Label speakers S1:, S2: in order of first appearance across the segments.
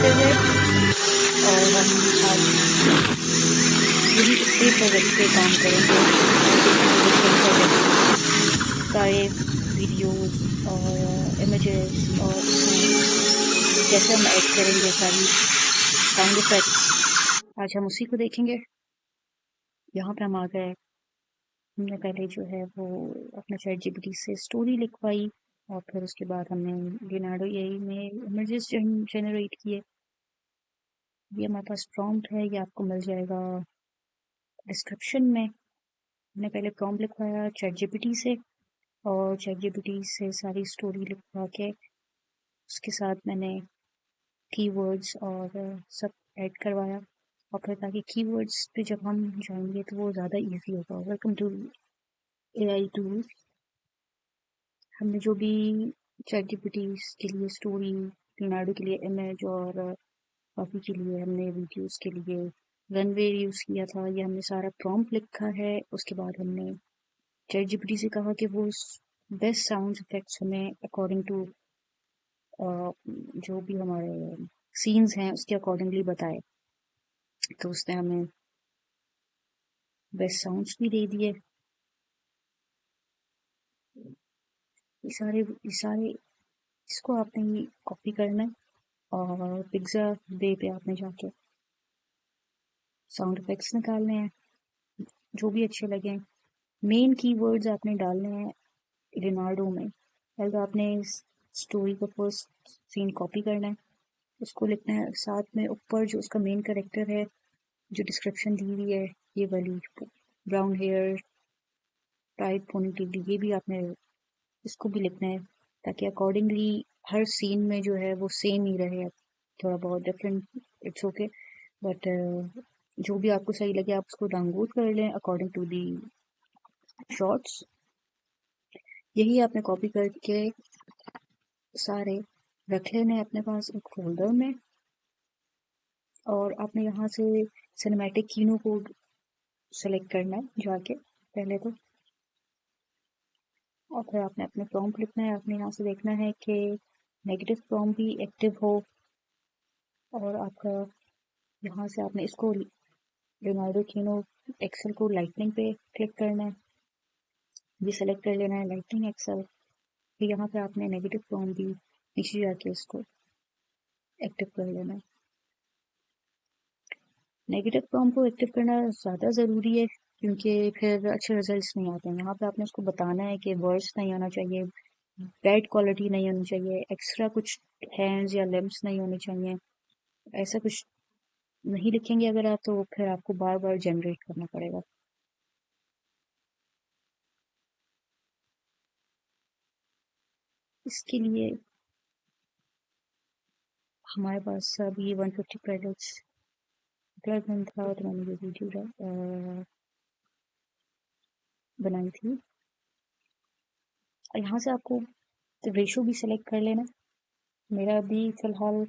S1: Actor है और हम आज यही इसी प्रोजेक्ट पे काम करेंगे और देखेंगे डिफरेंट प्रोजेक्ट्स सारे वीडियोस और इमेजेस और उसमें कैसे हम ऐड करेंगे सारी साउंड इफेक्ट्स। आज हम उसी को देखेंगे। यहाँ पे हम आ गए। हमने पहले जो है वो अपना चैट जीपीटी से स्टोरी लिखवाई और फिर उसके बाद हमने लियोनार्डो एआई में इमेजेस जनरेट किए। ये हमारे पास प्रॉम्प्ट है, ये आपको मिल जाएगा डिस्क्रिप्शन में। हमने पहले प्रॉम्प्ट लिखवाया चैट जीपीटी से और चैट जीपीटी से सारी स्टोरी लिखवा के उसके साथ मैंने कीवर्ड्स और सब ऐड करवाया और फिर ताकि कीवर्ड्स पे जब हम जाएंगे तो वो ज़्यादा इजी होगा। Welcome to AI tools. हमने जो भी चैट जीपीटी के लिए स्टोरी, लियोनार्डो के लिए इमेज और बाकी के लिए हमने वीडियोस के लिए रनवे यूज़ किया था, ये हमने सारा प्रॉम्प्ट लिखा है। उसके बाद हमने चैट जीपीटी से कहा कि वो बेस्ट साउंड इफेक्ट्स हमें अकॉर्डिंग टू जो भी हमारे सीन्स हैं उसके अकॉर्डिंगली बताए। तो उसने हमें बेस्ट साउंड्स भी दे दिए। ये सारे इसको आपने कॉपी करना है और पिक्सा बे पे आपने जाके साउंड इफेक्ट्स निकालने हैं जो भी अच्छे लगे। मेन कीवर्ड्स आपने डालने हैं लियोनार्डो में। पहले तो आपने स्टोरी का फर्स्ट सीन कॉपी करना है, उसको लिखना है, साथ में ऊपर जो उसका मेन कैरेक्टर है जो डिस्क्रिप्शन दी हुई है ये वाली, ब्राउन हेयर टाइप पोनीटेल, ये भी आपने इसको भी लिखना है ताकि अकॉर्डिंगली हर सीन में जो है वो सेम ही रहे। थोड़ा बहुत डिफरेंट इट्स ओके, बट जो भी आपको सही लगे आप उसको डाउनलोड कर लें अकॉर्डिंग टू दी शॉर्ट्स। यही आपने कॉपी करके सारे रख लेने हैं अपने पास एक फोल्डर में और आपने यहाँ से सिनेमैटिक कीनो को सेलेक्ट करना है जाके पहले तो, और फिर आपने अपने प्रॉम्प्ट लिखना है। आपने यहाँ से देखना है कि नेगेटिव प्रॉम्प्ट भी एक्टिव हो और आपका यहाँ से आपने इसको लियोनार्डो कीनो एक्सेल को लाइटनिंग पे क्लिक करना है, ये सेलेक्ट कर लेना है लाइटनिंग एक्सेल। फिर यहाँ पे आपने नेगेटिव प्रॉम्प्ट भी नीचे जाके इसको एक्टिव कर लेना है। नेगेटिव प्रॉम्प्ट को एक्टिव करना ज़्यादा ज़रूरी है क्योंकि फिर अच्छे रिजल्ट्स नहीं आते हैं। यहाँ पे आपने उसको बताना है कि वर्ड्स नहीं होना चाहिए, बैड क्वालिटी नहीं होनी चाहिए, एक्स्ट्रा कुछ हैंड्स या लिम्स नहीं होने चाहिए। ऐसा कुछ नहीं लिखेंगे अगर आप तो फिर आपको बार बार जनरेट करना पड़ेगा। इसके लिए हमारे पास अभी 150 क्रेडिट्स अगला दिन था तो मैंने ये वीडियो बनाई थी। और यहाँ से आपको रेशो भी सिलेक्ट कर लेना। मेरा अभी फ़िलहाल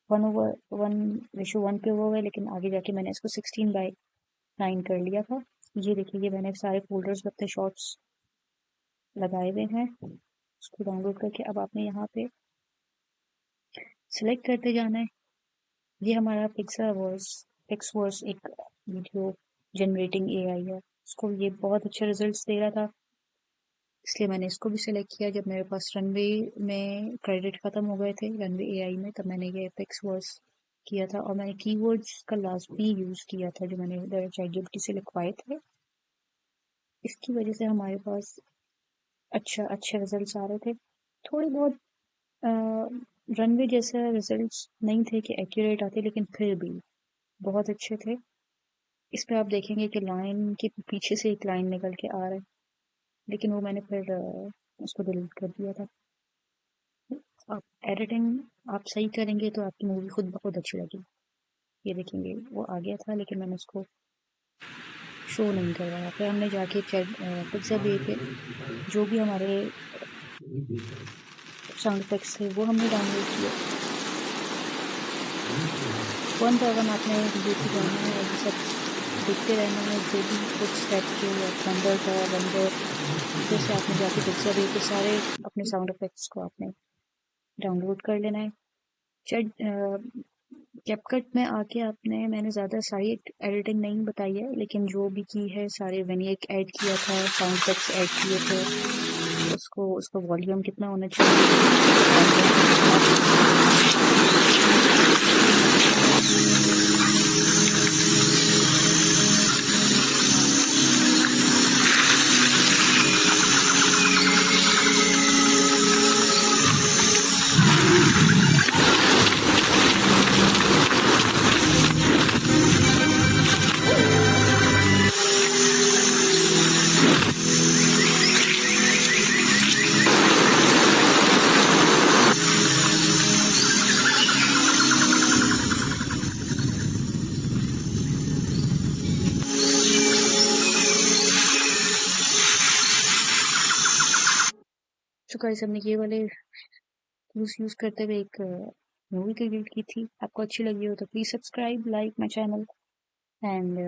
S1: 1/1 पे हुआ है, लेकिन आगे जाके मैंने इसको 16:9 कर लिया था। ये देखिए, ये मैंने सारे फ़ोल्डर्स में अपने शॉर्ट्स लगाए हुए हैं। उसको डाउनलोड करके अब आपने यहाँ पे सिलेक्ट करते जाना है। ये हमारा पिक्सवर्स एक वीडियो जनरेटिंग एआई है। उसको ये बहुत अच्छे रिजल्ट्स दे रहा था, इसलिए मैंने इसको भी सिलेक्ट किया। जब मेरे पास रनवे में क्रेडिट ख़त्म हो गए थे रनवे एआई में, तब मैंने ये पिक्सवर्स किया था और मैंने कीवर्ड्स का लास्ट भी यूज़ किया था जो मैंने चैट जीपीटी से लिखवाए थे। इसकी वजह से हमारे पास अच्छे रिजल्ट्स आ रहे थे। थोड़े बहुत रनवे जैसे रिजल्ट्स नहीं थे कि एक्यूरेट आते, लेकिन फिर भी बहुत अच्छे थे। इस पे आप देखेंगे कि लाइन के पीछे से एक लाइन निकल के आ रहा है, लेकिन वो मैंने फिर उसको डिलीट कर दिया था। आप एडिटिंग आप सही करेंगे तो आपकी मूवी खुद ब खुद अच्छी लगेगी। ये देखेंगे वो आ गया था लेकिन मैंने उसको शो नहीं करवाया। फिर हमने जाके पिक्साबे पे जो भी हमारे साउंड इफेक्ट्स थे वो हमने डाउनलोड किए। वन बाय वन आपने देखते जाना है और ये सब देखते रहना है। जो भी कुछ स्टेप के या थंडर का वंडर, फिर से आपने जाके पिक्साबे पे सारे अपने साउंड इफेक्ट्स को आपने डाउनलोड कर लेना है। चैट कैपकट में आके मैंने ज़्यादा सारी एडिटिंग नहीं बताई है, लेकिन जो भी की है सारे वेनिएक ऐड किया था, साउंड इफेक्ट्स ऐड किए थे, उसका वॉल्यूम कितना होना तो गाइस हमने ये वाले टूल्स यूज़ करते हुए एक मूवी क्रिएट की थी। आपको अच्छी लगी हो तो please subscribe, like my channel and